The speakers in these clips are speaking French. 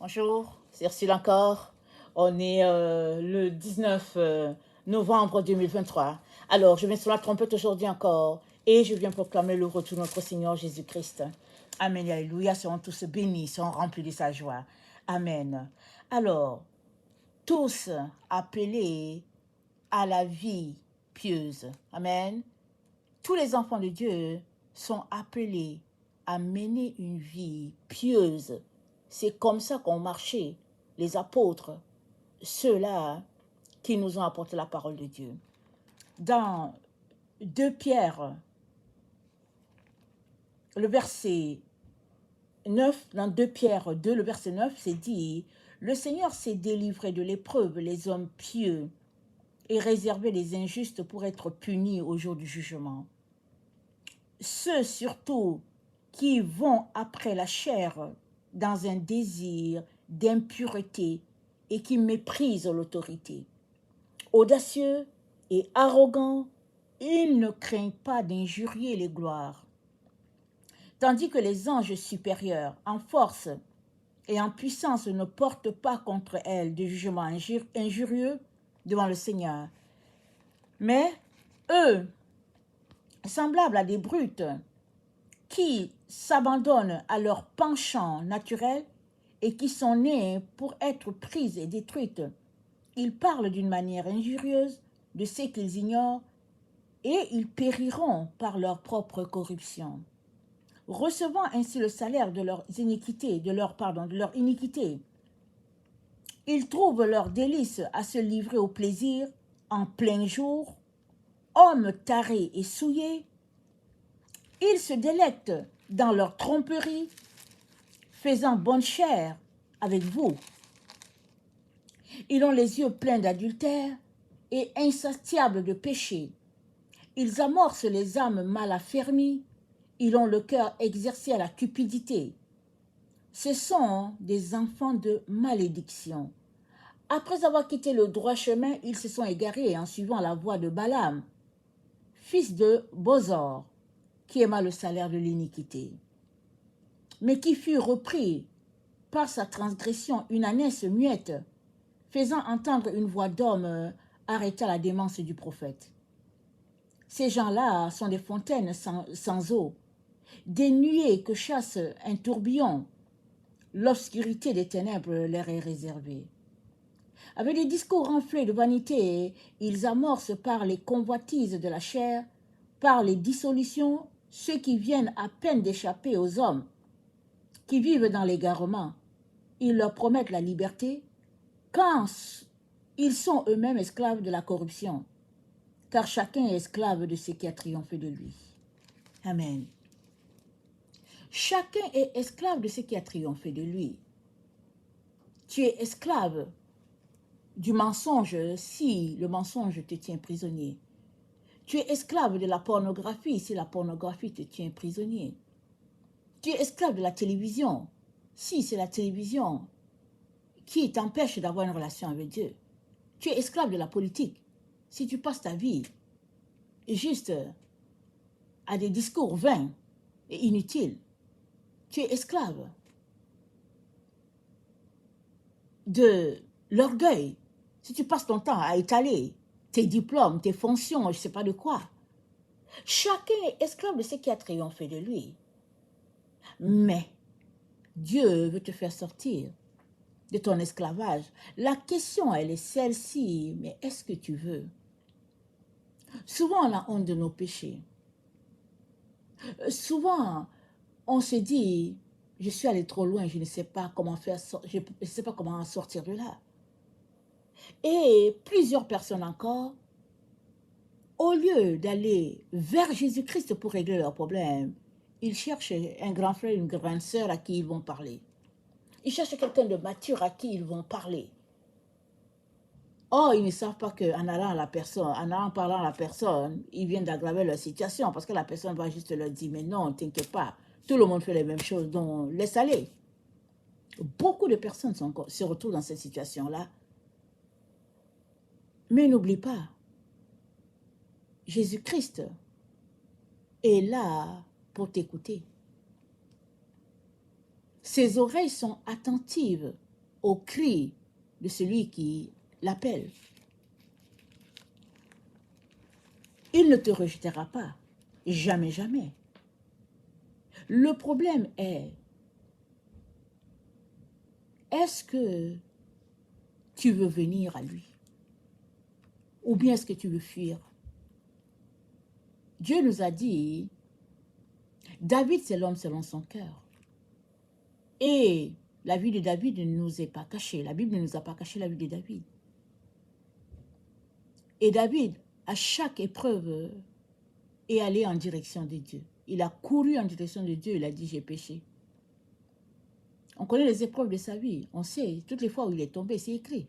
Bonjour, c'est Ursule encore. On est le 19 novembre 2023. Alors, je viens sur la trompette aujourd'hui encore et je viens proclamer le retour de notre Seigneur Jésus-Christ. Amen, alléluia, seront tous bénis, seront remplis de sa joie. Amen. Alors, tous appelés à la vie pieuse. Amen. Tous les enfants de Dieu sont appelés à mener une vie pieuse. C'est comme ça qu'ont marché les apôtres, ceux-là qui nous ont apporté la parole de Dieu. Dans 2 Pierre, le verset 9, dans 2 Pierre 2, le verset 9, c'est dit « Le Seigneur s'est délivré de l'épreuve les hommes pieux et réservé les injustes pour être punis au jour du jugement. Ceux surtout qui vont après la chair dans un désir d'impureté et qui méprisent l'autorité. Audacieux et arrogants, ils ne craignent pas d'injurier les gloires. Tandis que les anges supérieurs, en force et en puissance, ne portent pas contre elles de jugement injurieux devant le Seigneur. Mais eux, semblables à des brutes, qui s'abandonnent à leur penchant naturel et qui sont nés pour être prises et détruites. Ils parlent d'une manière injurieuse de ce qu'ils ignorent et ils périront par leur propre corruption, recevant ainsi le salaire de leur iniquité, de leur iniquité. Ils trouvent leur délice à se livrer au plaisir en plein jour, hommes tarés et souillés. Ils se délectent dans leur tromperie, faisant bonne chère avec vous. Ils ont les yeux pleins d'adultère et insatiables de péché. Ils amorcent les âmes mal affermies. Ils ont le cœur exercé à la cupidité. Ce sont des enfants de malédiction. Après avoir quitté le droit chemin, ils se sont égarés en suivant la voie de Balaam, fils de Bosor, qui aima le salaire de l'iniquité, mais qui fut repris par sa transgression une ânesse muette, faisant entendre une voix d'homme, arrêta la démence du prophète. Ces gens-là sont des fontaines sans eau, des nuées que chasse un tourbillon. L'obscurité des ténèbres leur est réservée. Avec des discours enflés de vanité, ils amorcent par les convoitises de la chair, par les dissolutions, ceux qui viennent à peine d'échapper aux hommes, qui vivent dans l'égarement. Ils leur promettent la liberté quand ils sont eux-mêmes esclaves de la corruption, car chacun est esclave de ce qui a triomphé de lui. Amen. Chacun est esclave de ce qui a triomphé de lui. Tu es esclave du mensonge si le mensonge te tient prisonnier. Tu es esclave de la pornographie si la pornographie te tient prisonnier. Tu es esclave de la télévision si c'est la télévision qui t'empêche d'avoir une relation avec Dieu. Tu es esclave de la politique si tu passes ta vie juste à des discours vains et inutiles. Tu es esclave de l'orgueil si tu passes ton temps à étaler tes diplômes, tes fonctions, je ne sais pas de quoi. Chacun est esclave de ce qui a triomphé de lui. Mais Dieu veut te faire sortir de ton esclavage. La question, elle est celle-ci, mais est-ce que tu veux? Souvent, on a honte de nos péchés. Souvent, on se dit, je suis allé trop loin, je ne sais pas comment faire, je ne sais pas comment sortir de là. Et plusieurs personnes encore, au lieu d'aller vers Jésus-Christ pour régler leurs problèmes, ils cherchent un grand frère, une grande sœur à qui ils vont parler. Ils cherchent quelqu'un de mature à qui ils vont parler. Or, ils ne savent pas qu'en allant à la personne, en allant parler à la personne, ils viennent d'aggraver leur situation parce que la personne va juste leur dire, mais non, t'inquiète pas, tout le monde fait les mêmes choses, donc laisse aller. Beaucoup de personnes se retrouvent dans cette situation-là. Mais n'oublie pas, Jésus-Christ est là pour t'écouter. Ses oreilles sont attentives au cri de celui qui l'appelle. Il ne te rejettera pas. Jamais, jamais. Le problème est-ce que tu veux venir à lui? Ou bien est-ce que tu veux fuir? Dieu nous a dit, David c'est l'homme selon son cœur. Et la vie de David ne nous est pas cachée. La Bible ne nous a pas caché la vie de David. Et David, à chaque épreuve, est allé en direction de Dieu. Il a couru en direction de Dieu, il a dit, j'ai péché. On connaît les épreuves de sa vie. On sait, toutes les fois où il est tombé, c'est écrit.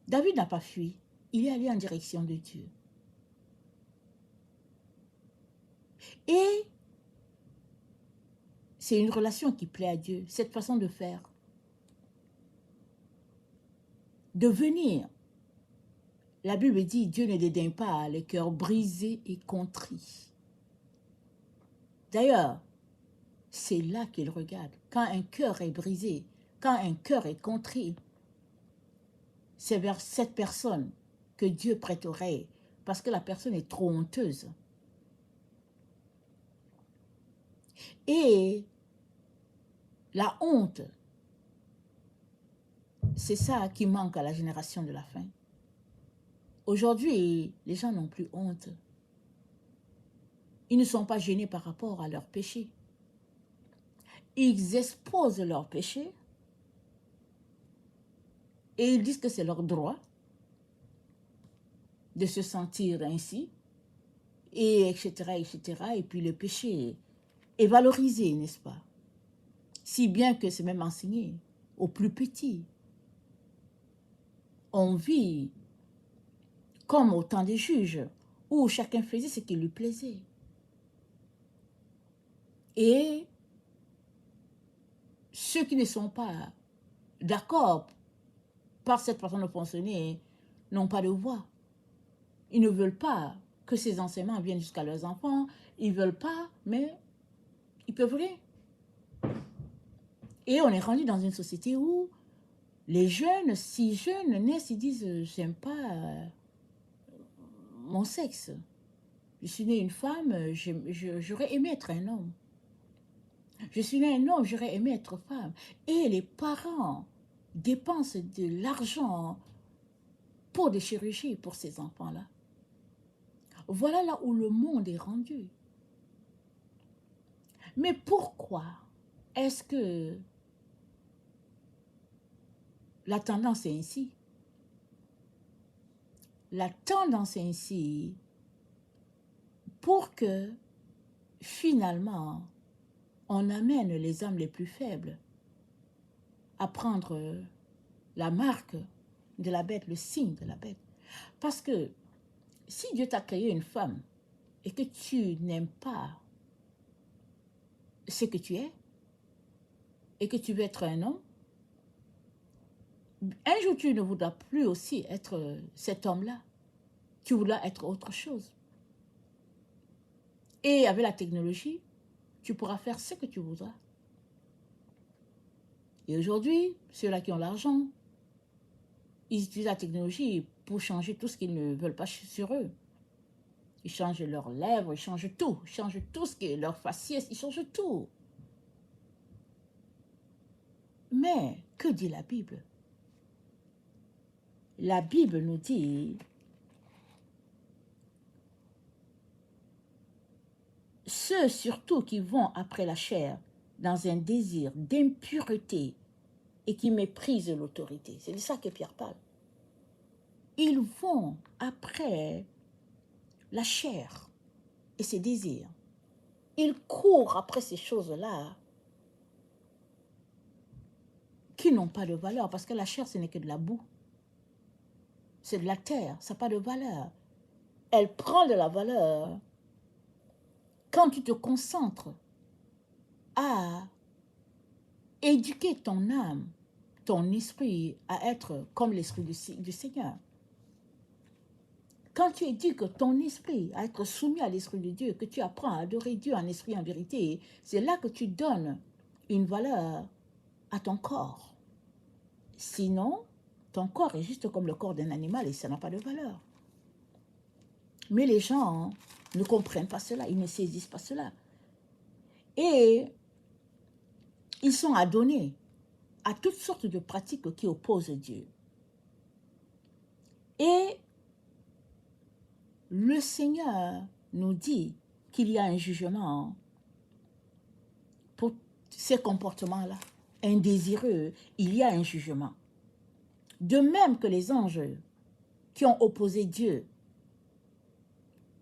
David n'a pas fui. Il est allé en direction de Dieu. Et c'est une relation qui plaît à Dieu, cette façon de faire. De venir. La Bible dit, Dieu ne dédaigne pas les cœurs brisés et contrits. D'ailleurs, c'est là qu'il regarde. Quand un cœur est brisé, quand un cœur est contrit, c'est vers cette personne que Dieu prête oreille, parce que la personne est trop honteuse. Et la honte, c'est ça qui manque à la génération de la fin. Aujourd'hui, les gens n'ont plus honte. Ils ne sont pas gênés par rapport à leurs péchés. Ils exposent leurs péchés et ils disent que c'est leur droit de se sentir ainsi, et etc., etc. Et puis le péché est valorisé, n'est-ce pas? Si bien que c'est même enseigné aux plus petits. On vit comme au temps des juges, où chacun faisait ce qui lui plaisait. Et ceux qui ne sont pas d'accord par cette façon de fonctionner n'ont pas de voix. Ils ne veulent pas que ces enseignements viennent jusqu'à leurs enfants. Ils ne veulent pas, mais ils peuvent rien. Et on est rendu dans une société où les jeunes, si jeunes, naissent, ils disent « j'aime pas mon sexe. Je suis née une femme, j'aurais aimé être un homme. Je suis née un homme, j'aurais aimé être femme. » Et les parents dépensent de l'argent pour des chirurgies pour ces enfants-là. Voilà là où le monde est rendu. Mais pourquoi est-ce que la tendance est ainsi? La tendance est ainsi pour que finalement on amène les âmes les plus faibles à prendre la marque de la bête, le signe de la bête. Parce que si Dieu t'a créé une femme et que tu n'aimes pas ce que tu es et que tu veux être un homme, un jour tu ne voudras plus aussi être cet homme-là. Tu voudras être autre chose. Et avec la technologie, tu pourras faire ce que tu voudras. Et aujourd'hui, ceux-là qui ont l'argent, ils utilisent la technologie pour changer tout ce qu'ils ne veulent pas sur eux. Ils changent leurs lèvres, ils changent tout ce qui est leur faciès, ils changent tout. Mais, que dit la Bible? La Bible nous dit, ceux surtout qui vont après la chair dans un désir d'impureté et qui méprisent l'autorité. C'est de ça que Pierre parle. Ils vont après la chair et ses désirs. Ils courent après ces choses-là qui n'ont pas de valeur, parce que la chair, ce n'est que de la boue. C'est de la terre, ça n'a pas de valeur. Elle prend de la valeur quand tu te concentres à éduquer ton âme, ton esprit à être comme l'esprit du Seigneur. Quand tu éduques ton esprit à être soumis à l'esprit de Dieu, que tu apprends à adorer Dieu en esprit et en vérité, c'est là que tu donnes une valeur à ton corps. Sinon, ton corps est juste comme le corps d'un animal et ça n'a pas de valeur. Mais les gens ne comprennent pas cela, ils ne saisissent pas cela. Et ils sont adonnés à toutes sortes de pratiques qui opposent Dieu. Et le Seigneur nous dit qu'il y a un jugement pour ces comportements-là. Indésireux, il y a un jugement. De même que les anges qui ont opposé Dieu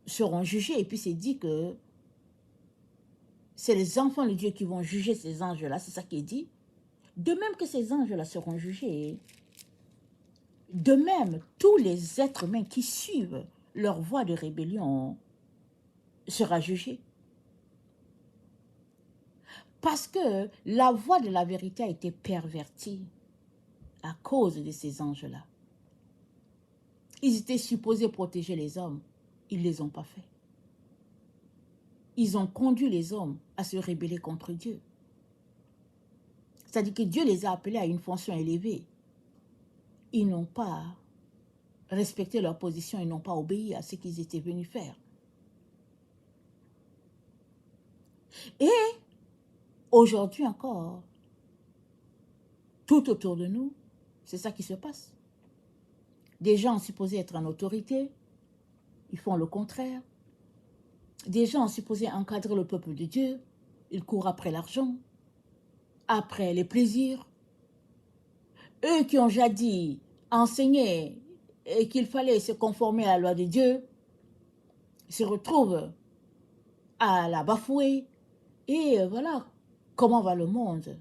seront jugés, et puis c'est dit que c'est les enfants de Dieu qui vont juger ces anges-là, c'est ça qui est dit. De même que ces anges-là seront jugés, de même, tous les êtres humains qui suivent leur voie de rébellion sera jugé. Parce que la voie de la vérité a été pervertie à cause de ces anges-là. Ils étaient supposés protéger les hommes. Ils ne les ont pas fait. Ils ont conduit les hommes à se rebeller contre Dieu. C'est-à-dire que Dieu les a appelés à une fonction élevée. Ils n'ont pas respecté leur position, ils n'ont pas obéi à ce qu'ils étaient venus faire. Et aujourd'hui encore, tout autour de nous, c'est ça qui se passe. Des gens supposés être en autorité, ils font le contraire. Des gens supposés encadrer le peuple de Dieu, ils courent après l'argent, après les plaisirs. Eux qui ont jadis enseigné et qu'il fallait se conformer à la loi de Dieu, se retrouvent à la bafouer. Et voilà comment va le monde.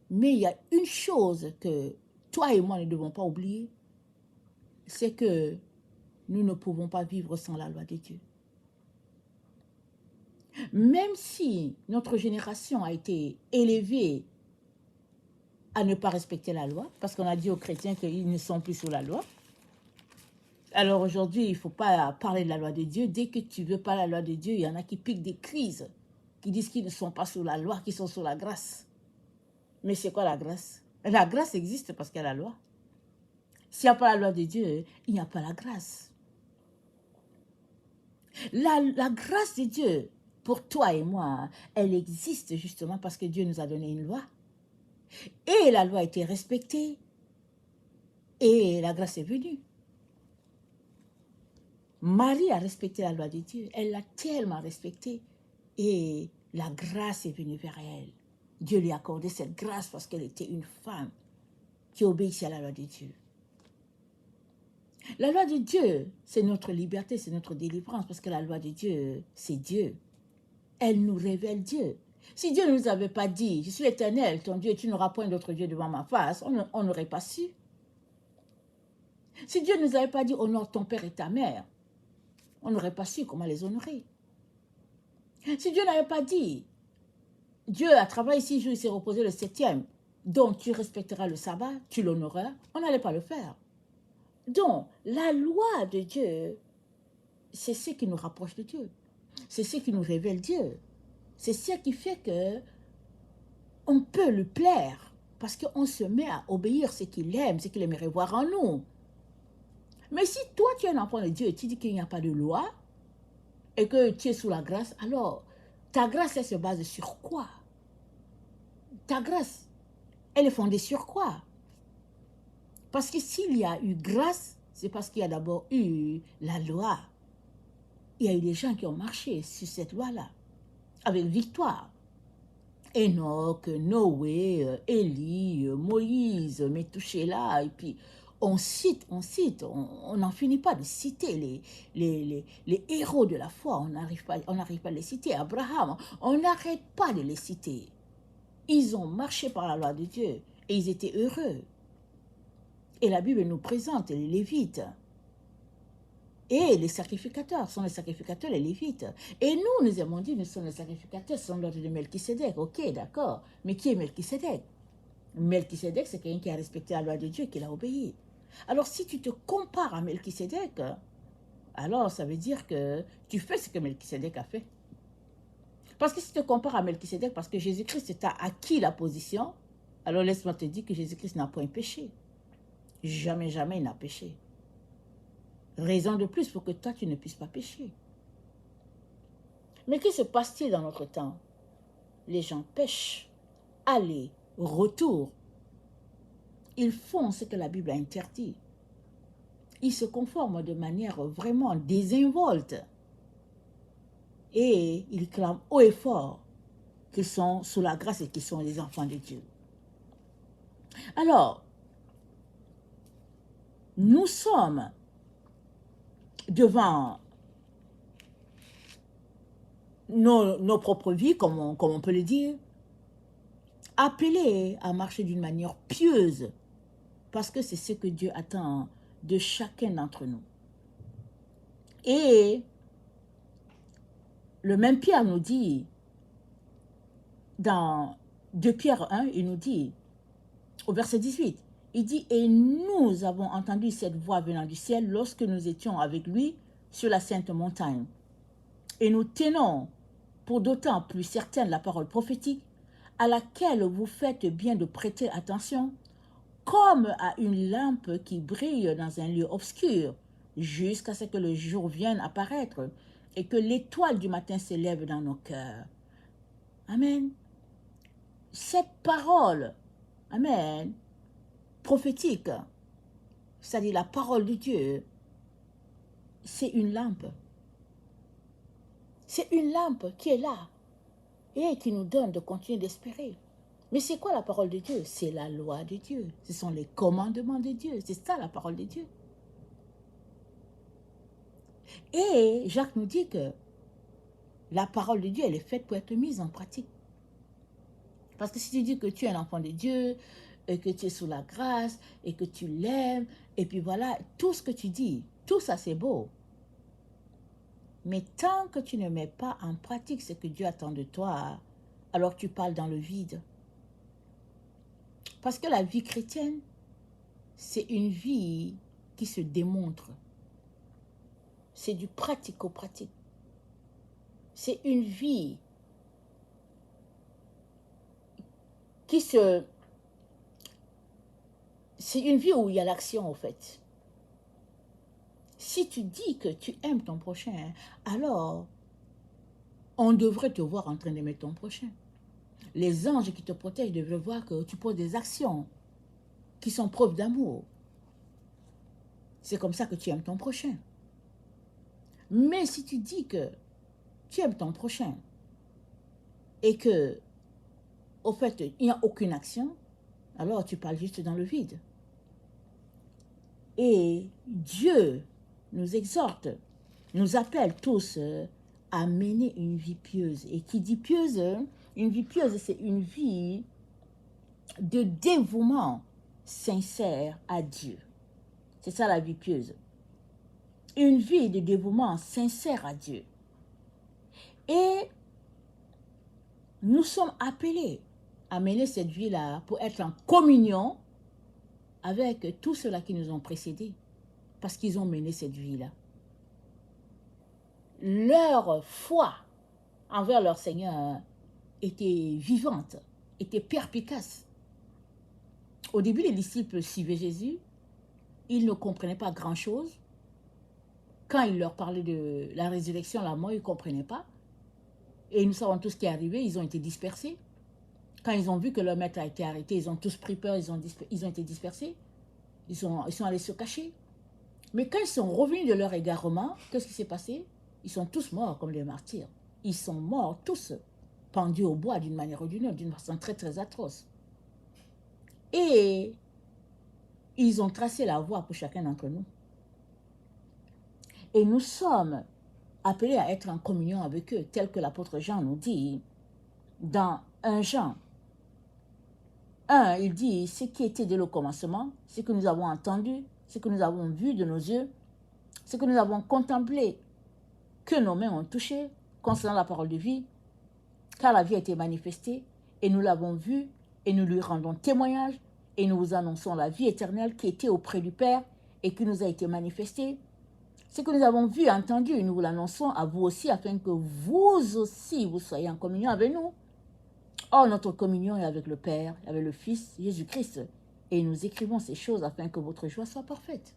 Mais il y a une chose que toi et moi ne devons pas oublier, c'est que nous ne pouvons pas vivre sans la loi de Dieu. Même si notre génération a été élevée à ne pas respecter la loi, parce qu'on a dit aux chrétiens qu'ils ne sont plus sous la loi. Alors aujourd'hui, il ne faut pas parler de la loi de Dieu. Dès que tu veux parler de la loi de Dieu, il y en a qui piquent des crises, qui disent qu'ils ne sont pas sous la loi, qu'ils sont sous la grâce. Mais c'est quoi la grâce? La grâce existe parce qu'il y a la loi. S'il n'y a pas la loi de Dieu, il n'y a pas la grâce. La grâce de Dieu, pour toi et moi, elle existe justement parce que Dieu nous a donné une loi. Et la loi a été respectée. Et la grâce est venue. Marie a respecté la loi de Dieu. Elle l'a tellement respectée. Et la grâce est venue vers elle. Dieu lui a accordé cette grâce parce qu'elle était une femme qui obéissait à la loi de Dieu. La loi de Dieu, c'est notre liberté, c'est notre délivrance, parce que la loi de Dieu, c'est Dieu. Elle nous révèle Dieu. Si Dieu ne nous avait pas dit, je suis l'Éternel, ton Dieu, et tu n'auras point d'autre Dieu devant ma face, on n'aurait pas su. Si Dieu ne nous avait pas dit, honore ton père et ta mère, on n'aurait pas su comment les honorer. Si Dieu n'avait pas dit, Dieu a travaillé 6 jours, il s'est reposé le 7e, donc tu respecteras le sabbat, tu l'honoreras, on n'allait pas le faire. Donc, la loi de Dieu, c'est ce qui nous rapproche de Dieu. C'est ce qui nous révèle Dieu. C'est ce qui fait que on peut lui plaire parce qu'on se met à obéir ce qu'il aime, ce qu'il aimerait voir en nous. Mais si toi, tu es un enfant de Dieu et tu dis qu'il n'y a pas de loi et que tu es sous la grâce, alors ta grâce, elle se base sur quoi? Ta grâce, elle est fondée sur quoi? Parce que s'il y a eu grâce, c'est parce qu'il y a d'abord eu la loi. Il y a eu des gens qui ont marché sur cette loi-là, avec victoire. Enoch, Noé, Élie, Moïse, Métouchéla, et puis on cite, on n'en finit pas de citer les héros de la foi, on n'arrive pas à les citer. Abraham, on n'arrête pas de les citer. Ils ont marché par la loi de Dieu et ils étaient heureux. Et la Bible nous présente les Lévites. Et les sacrificateurs sont les sacrificateurs, les Lévites. Et nous, nous avons dit, nous sommes les sacrificateurs, ce sont l'ordre de Melchisédek. Ok, d'accord. Mais qui est Melchisédek? Melchisédek, c'est quelqu'un qui a respecté la loi de Dieu et qui l'a obéi. Alors, si tu te compares à Melchisédek, alors ça veut dire que tu fais ce que Melchisédek a fait. Parce que si tu te compares à Melchisédek, parce que Jésus-Christ t'a acquis la position, Alors laisse-moi te dire que Jésus-Christ n'a point péché. Jamais, jamais il n'a péché. Raison de plus pour que toi, tu ne puisses pas pécher. Mais que se passe-t-il dans notre temps? Les gens pêchent, aller, retour. Ils font ce que la Bible a interdit. Ils se conforment de manière vraiment désinvolte. Et ils clament haut et fort qu'ils sont sous la grâce et qu'ils sont les enfants de Dieu. Alors, nous sommes devant nos propres vies, comme on peut le dire, appelés à marcher d'une manière pieuse, parce que c'est ce que Dieu attend de chacun d'entre nous. Et le même Pierre nous dit, dans 2 Pierre 1, il nous dit, au verset 18, il dit, « Et nous avons entendu cette voix venant du ciel lorsque nous étions avec lui sur la sainte montagne. Et nous tenons pour d'autant plus certaine la parole prophétique à laquelle vous faites bien de prêter attention, comme à une lampe qui brille dans un lieu obscur, jusqu'à ce que le jour vienne apparaître et que l'étoile du matin s'élève dans nos cœurs. » Amen. Cette parole, amen, prophétique, c'est-à-dire la parole de Dieu, c'est une lampe. C'est une lampe qui est là et qui nous donne de continuer d'espérer. Mais c'est quoi la parole de Dieu? C'est la loi de Dieu. Ce sont les commandements de Dieu. C'est ça la parole de Dieu. Et Jacques nous dit que la parole de Dieu, elle est faite pour être mise en pratique. Parce que si tu dis que tu es un enfant de Dieu, et que tu es sous la grâce, et que tu l'aimes, et puis voilà, tout ce que tu dis, tout ça c'est beau. Mais tant que tu ne mets pas en pratique ce que Dieu attend de toi, alors tu parles dans le vide. Parce que la vie chrétienne, c'est une vie qui se démontre. C'est du pratico-pratique. C'est une vie qui se... C'est une vie où il y a l'action, en fait. Si tu dis que tu aimes ton prochain, alors on devrait te voir en train d'aimer ton prochain. Les anges qui te protègent devraient voir que tu poses des actions qui sont preuves d'amour. C'est comme ça que tu aimes ton prochain. Mais si tu dis que tu aimes ton prochain et que, au fait, il n'y a aucune action, alors tu parles juste dans le vide. Et Dieu nous exhorte, nous appelle tous à mener une vie pieuse. Et qui dit pieuse, une vie pieuse, c'est une vie de dévouement sincère à Dieu. C'est ça la vie pieuse. Une vie de dévouement sincère à Dieu. Et nous sommes appelés à mener cette vie-là pour être en communion avec tous ceux-là qui nous ont précédés, parce qu'ils ont mené cette vie-là. Leur foi envers leur Seigneur était vivante, était perspicace. Au début, les disciples suivaient Jésus, ils ne comprenaient pas grand-chose. Quand il leur parlait de la résurrection, la mort, ils ne comprenaient pas. Et nous savons tout ce qui est arrivé, ils ont été dispersés. Quand ils ont vu que leur maître a été arrêté, ils ont tous pris peur, ils ont été dispersés. Ils sont allés se cacher. Mais quand ils sont revenus de leur égarement, qu'est-ce qui s'est passé? Ils sont tous morts comme des martyrs. Ils sont morts tous, pendus au bois d'une manière ou d'une autre, d'une façon très très atroce. Et ils ont tracé la voie pour chacun d'entre nous. Et nous sommes appelés à être en communion avec eux, tel que l'apôtre Jean nous dit dans 1 Jean 1, il dit, ce qui était dès le commencement, ce que nous avons entendu, ce que nous avons vu de nos yeux, ce que nous avons contemplé, que nos mains ont touché, concernant la parole de vie, car la vie a été manifestée, et nous l'avons vue, et nous lui rendons témoignage, et nous vous annonçons la vie éternelle qui était auprès du Père, et qui nous a été manifestée. Ce que nous avons vu et entendu, nous vous l'annonçons à vous aussi, afin que vous aussi, vous soyez en communion avec nous. Or, notre communion est avec le Père, avec le Fils, Jésus-Christ. Et nous écrivons ces choses afin que votre joie soit parfaite.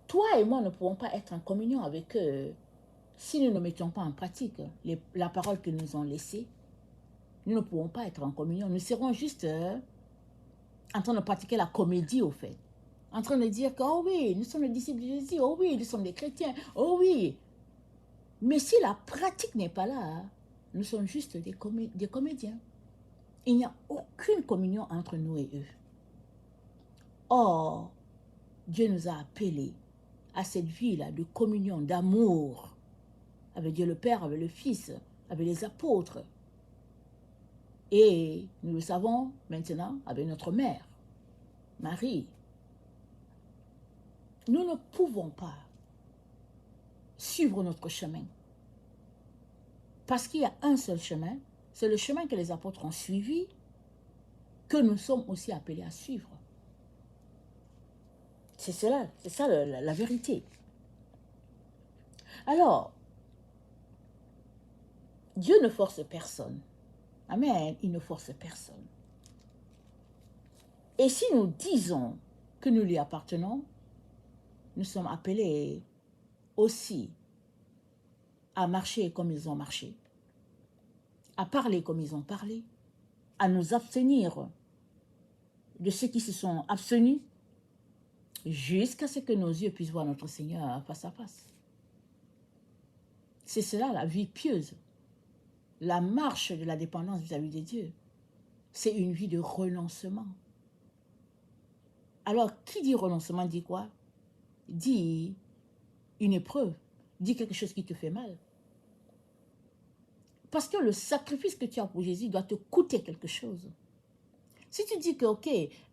Toi et moi ne pouvons pas être en communion avec eux si nous ne mettons pas en pratique la parole qu'ils nous ont laissée. Nous ne pouvons pas être en communion. Nous serons juste en train de pratiquer la comédie, au fait. En train de dire que, oh oui, nous sommes les disciples de Jésus, oh oui, nous sommes des chrétiens, oh oui. Mais si la pratique n'est pas là, nous sommes juste des comédiens. Il n'y a aucune communion entre nous et eux. Or, Dieu nous a appelés à cette vie-là de communion, d'amour, avec Dieu le Père, avec le Fils, avec les apôtres. Et nous le savons maintenant avec notre mère, Marie. Nous ne pouvons pas suivre notre chemin. Parce qu'il y a un seul chemin, c'est le chemin que les apôtres ont suivi, que nous sommes aussi appelés à suivre. C'est ça la vérité. Alors, Dieu ne force personne. Amen, il ne force personne. Et si nous disons que nous lui appartenons, nous sommes appelés aussi à marcher comme ils ont marché, à parler comme ils ont parlé, à nous abstenir de ceux qui se sont abstenus, jusqu'à ce que nos yeux puissent voir notre Seigneur face à face. C'est cela la vie pieuse, la marche de la dépendance vis-à-vis de Dieu. C'est une vie de renoncement. Alors, qui dit renoncement dit quoi? Dit une épreuve, dit quelque chose qui te fait mal. Parce que le sacrifice que tu as pour Jésus doit te coûter quelque chose. Si tu dis que, ok,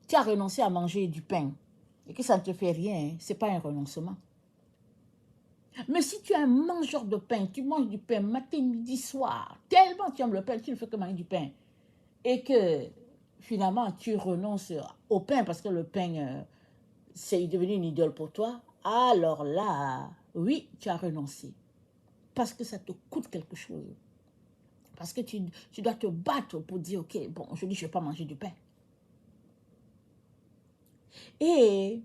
tu as renoncé à manger du pain et que ça ne te fait rien, ce n'est pas un renoncement. Mais si tu es un mangeur de pain, tu manges du pain matin, midi, soir, tellement tu aimes le pain, tu ne fais que manger du pain, et que finalement tu renonces au pain parce que le pain, c'est devenu une idole pour toi, alors là, oui, tu as renoncé. Parce que ça te coûte quelque chose. Parce que tu dois te battre pour dire, ok, bon, aujourd'hui, je ne vais pas manger du pain. Et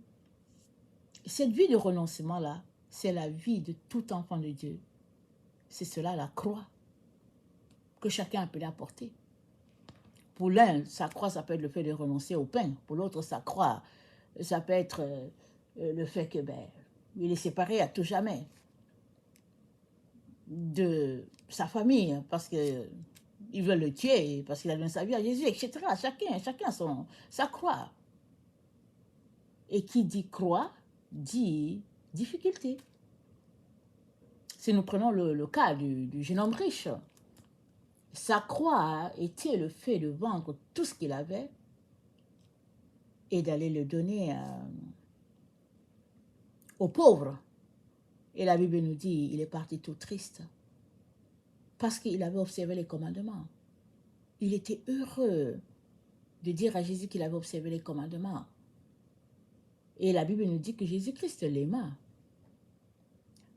cette vie de renoncement-là, c'est la vie de tout enfant de Dieu. C'est cela la croix que chacun est appelé à porter. Pour l'un, sa croix, ça peut être le fait de renoncer au pain. Pour l'autre, sa croix, ça peut être le fait que il est séparé à tout jamais de sa famille parce que ils veulent le tuer, parce qu'il a donné sa vie à Jésus, etc. Chacun sa croix. Et qui dit croix, dit difficulté. Si nous prenons le cas du jeune homme riche, sa croix était le fait de vendre tout ce qu'il avait et d'aller le donner aux pauvres. Et la Bible nous dit, il est parti tout triste parce qu'il avait observé les commandements. Il était heureux de dire à Jésus qu'il avait observé les commandements. Et la Bible nous dit que Jésus-Christ l'aima.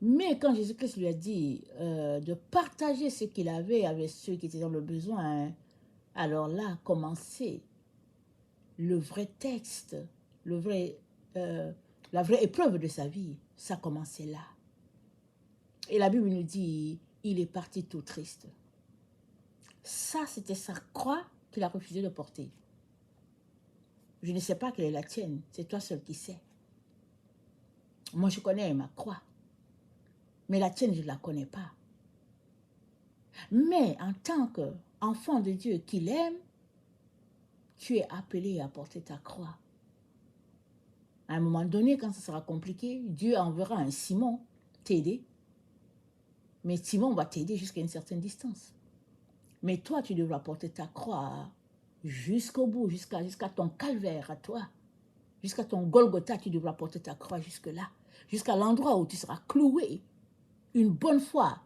Mais quand Jésus-Christ lui a dit de partager ce qu'il avait avec ceux qui étaient dans le besoin, alors là a commencé le vrai texte, la vraie épreuve de sa vie. Ça a commencé là. Et la Bible nous dit, il est parti tout triste. Ça, c'était sa croix qu'il a refusé de porter. Je ne sais pas quelle est la tienne, c'est toi seul qui sais. Moi, je connais ma croix. Mais la tienne, je ne la connais pas. Mais en tant qu'enfant de Dieu qu'il aime, tu es appelé à porter ta croix. À un moment donné, quand ça sera compliqué, Dieu enverra un Simon t'aider. Mais Simon va t'aider jusqu'à une certaine distance. Mais toi, tu devras porter ta croix jusqu'au bout, jusqu'à ton calvaire à toi. Jusqu'à ton Golgotha, tu devras porter ta croix jusque-là. Jusqu'à l'endroit où tu seras cloué une bonne fois.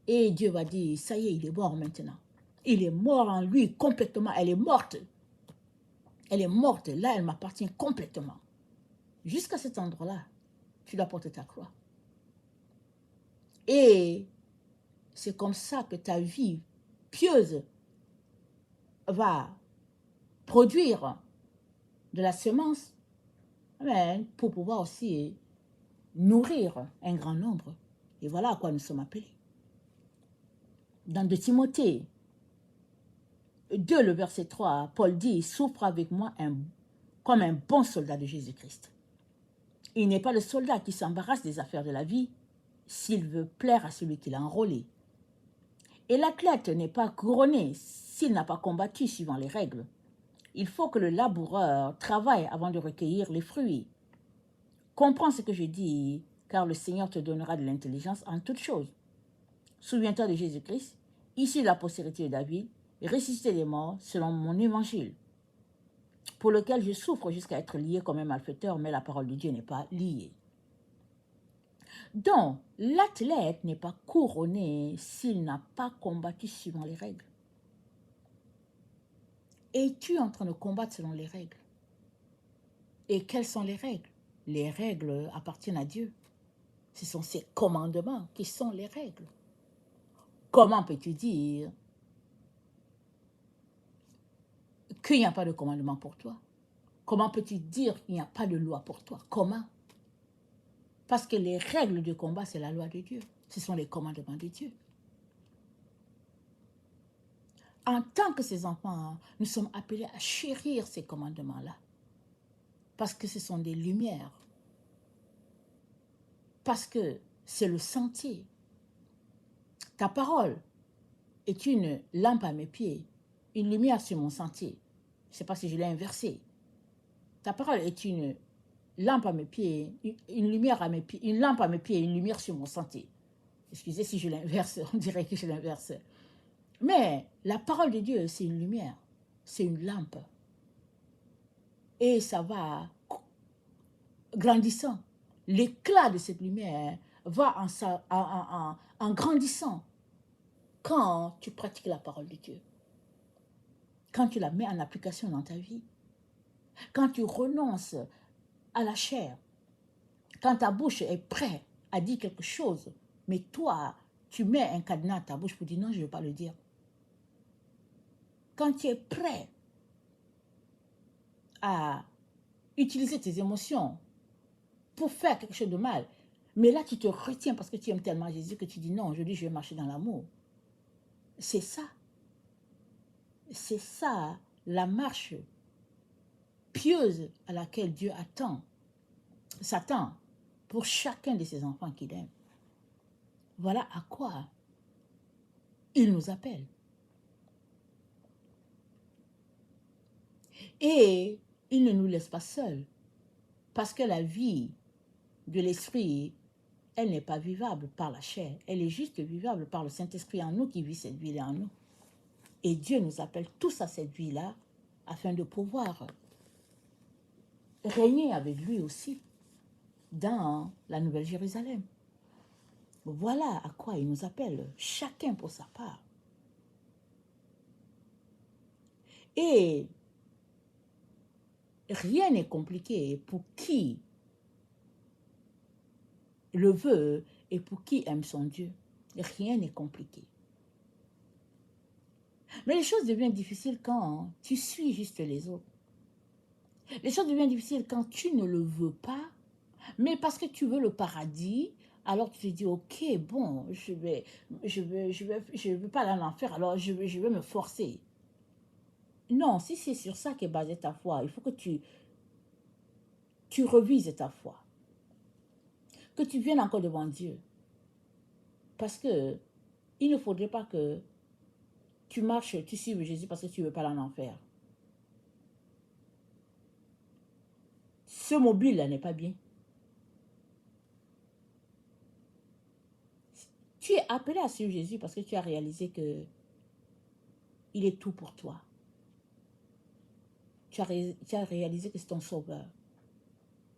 Et Dieu va dire, ça y est, il est mort maintenant. Il est mort en lui complètement. Elle est morte. Elle est morte. Là, elle m'appartient complètement. Jusqu'à cet endroit-là, tu dois porter ta croix. Et c'est comme ça que ta vie pieuse va produire de la semence, mais pour pouvoir aussi nourrir un grand nombre. Et voilà à quoi nous sommes appelés. Dans 2 Timothée 2, le verset 3, Paul dit, souffre avec moi comme un bon soldat de Jésus-Christ. Il n'est pas le soldat qui s'embarrasse des affaires de la vie s'il veut plaire à celui qui l'a enrôlé. Et l'athlète n'est pas couronné s'il n'a pas combattu suivant les règles. Il faut que le laboureur travaille avant de recueillir les fruits. Comprends ce que je dis, car le Seigneur te donnera de l'intelligence en toutes choses. Souviens-toi de Jésus-Christ, issu de la postérité de David, ressuscité des morts selon mon évangile, pour lequel je souffre jusqu'à être lié comme un malfaiteur, mais la parole de Dieu n'est pas liée. Donc, l'athlète n'est pas couronné s'il n'a pas combattu suivant les règles. Es-tu en train de combattre selon les règles? Et quelles sont les règles? Les règles appartiennent à Dieu. Ce sont ses commandements qui sont les règles. Comment peux-tu dire qu'il n'y a pas de commandement pour toi? Comment peux-tu dire qu'il n'y a pas de loi pour toi? Comment? Parce que les règles du combat, c'est la loi de Dieu. Ce sont les commandements de Dieu. En tant que ses enfants, nous sommes appelés à chérir ces commandements-là. Parce que ce sont des lumières. Parce que c'est le sentier. Ta parole est une lampe à mes pieds, une lumière sur mon sentier. Je ne sais pas si je l'ai inversé. Ta parole est une lampe à mes pieds, une lumière à mes pieds, une lampe à mes pieds, une lumière sur mon sentier. Excusez si je l'inverse, on dirait que je l'inverse. Mais la parole de Dieu, c'est une lumière, c'est une lampe. Et ça va grandissant. L'éclat de cette lumière va en grandissant quand tu pratiques la parole de Dieu. Quand tu la mets en application dans ta vie. Quand tu renonces à la chair. Quand ta bouche est prête à dire quelque chose, mais toi, tu mets un cadenas à ta bouche pour dire non, je ne veux pas le dire. Quand tu es prêt à utiliser tes émotions pour faire quelque chose de mal, mais là, tu te retiens parce que tu aimes tellement Jésus que tu dis non, aujourd'hui, je vais marcher dans l'amour. C'est ça. C'est ça, la marche pieuse à laquelle Dieu s'attend pour chacun de ses enfants qu'il aime. Voilà à quoi il nous appelle. Et il ne nous laisse pas seuls, parce que la vie de l'esprit, elle n'est pas vivable par la chair, elle est juste vivable par le Saint-Esprit en nous qui vit cette vie-là en nous. Et Dieu nous appelle tous à cette vie-là afin de pouvoir régner avec lui aussi dans la Nouvelle Jérusalem. Voilà à quoi il nous appelle, chacun pour sa part. Et rien n'est compliqué pour qui le veut et pour qui aime son Dieu. Rien n'est compliqué. Mais les choses deviennent difficiles quand tu suis juste les autres. Les choses deviennent difficiles quand tu ne le veux pas, mais parce que tu veux le paradis, alors tu te dis, ok, bon, je veux pas aller en enfer, alors je vais me forcer. Non, si c'est sur ça qu'est basée ta foi, il faut que tu revises ta foi. Que tu viennes encore devant Dieu. Parce que il ne faudrait pas que tu marches, tu suives Jésus parce que tu ne veux pas aller en enfer. Ce mobile-là n'est pas bien. Tu es appelé à suivre Jésus parce que tu as réalisé que il est tout pour toi. Tu as réalisé que c'est ton sauveur.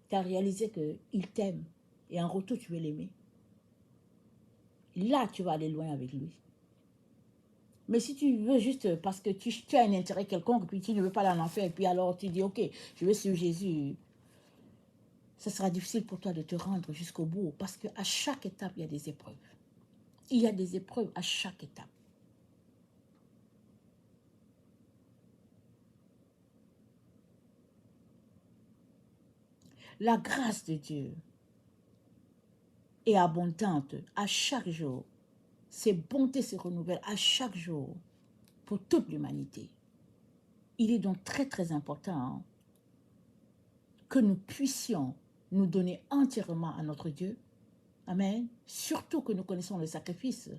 Tu as réalisé qu'il t'aime et en retour, tu veux l'aimer. Là, tu vas aller loin avec lui. Mais si tu veux juste parce que tu as un intérêt quelconque, puis tu ne veux pas aller en enfer, et puis alors tu dis, ok, je vais suivre Jésus, ce sera difficile pour toi de te rendre jusqu'au bout parce qu'à chaque étape, il y a des épreuves. Il y a des épreuves à chaque étape. La grâce de Dieu est abondante à chaque jour. Ses bontés se renouvellent à chaque jour pour toute l'humanité. Il est donc très très important que nous puissions nous donner entièrement à notre Dieu. Amen. Surtout que nous connaissons le sacrifice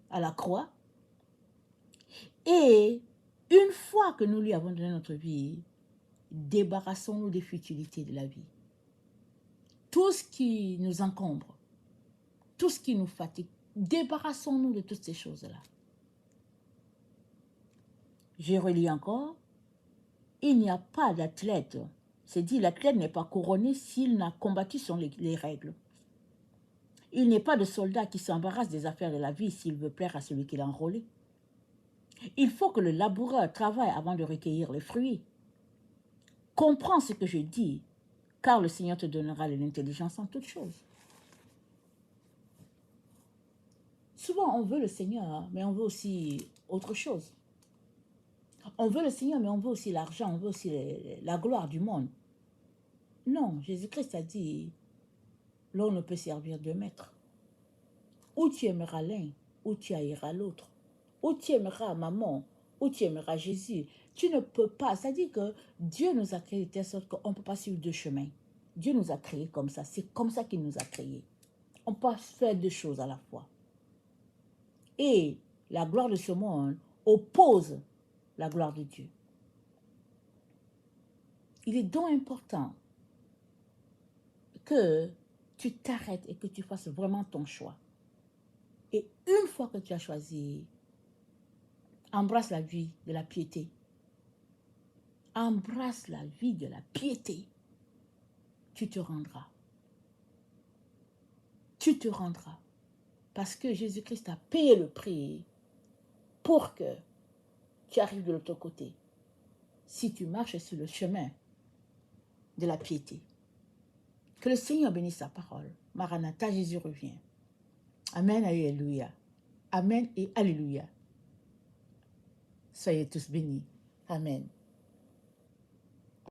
à la croix. Et une fois que nous lui avons donné notre vie, débarrassons-nous des futilités de la vie. Tout ce qui nous encombre, tout ce qui nous fatigue, débarrassons-nous de toutes ces choses-là. Je relis encore, il n'y a pas d'athlète. C'est dit, l'athlète n'est pas couronné s'il n'a combattu selon les règles. Il n'est pas de soldat qui s'embarrasse des affaires de la vie s'il veut plaire à celui qui l'a enrôlé. Il faut que le laboureur travaille avant de recueillir les fruits. Comprends ce que je dis, car le Seigneur te donnera de l'intelligence en toutes choses. Souvent, on veut le Seigneur, mais on veut aussi autre chose. On veut le Seigneur, mais on veut aussi l'argent, on veut aussi la gloire du monde. Non, Jésus-Christ a dit, l'on ne peut servir deux maîtres. Ou tu aimeras l'un, ou tu haïras l'autre. Ou tu aimeras maman, ou tu aimeras Jésus. Tu ne peux pas. C'est-à-dire que Dieu nous a créés de telle sorte qu'on ne peut pas suivre deux chemins. Dieu nous a créés comme ça. C'est comme ça qu'il nous a créés. On peut faire deux choses à la fois. Et la gloire de ce monde oppose la gloire de Dieu. Il est donc important que tu t'arrêtes et que tu fasses vraiment ton choix. Et une fois que tu as choisi, embrasse la vie de la piété. Embrasse la vie de la piété. Tu te rendras. Tu te rendras. Parce que Jésus-Christ a payé le prix pour que tu arrives de l'autre côté. Si tu marches sur le chemin de la piété. Que le Seigneur bénisse sa parole. Maranatha, Jésus revient. Amen, alléluia. Amen et alléluia. Soyez tous bénis. Amen.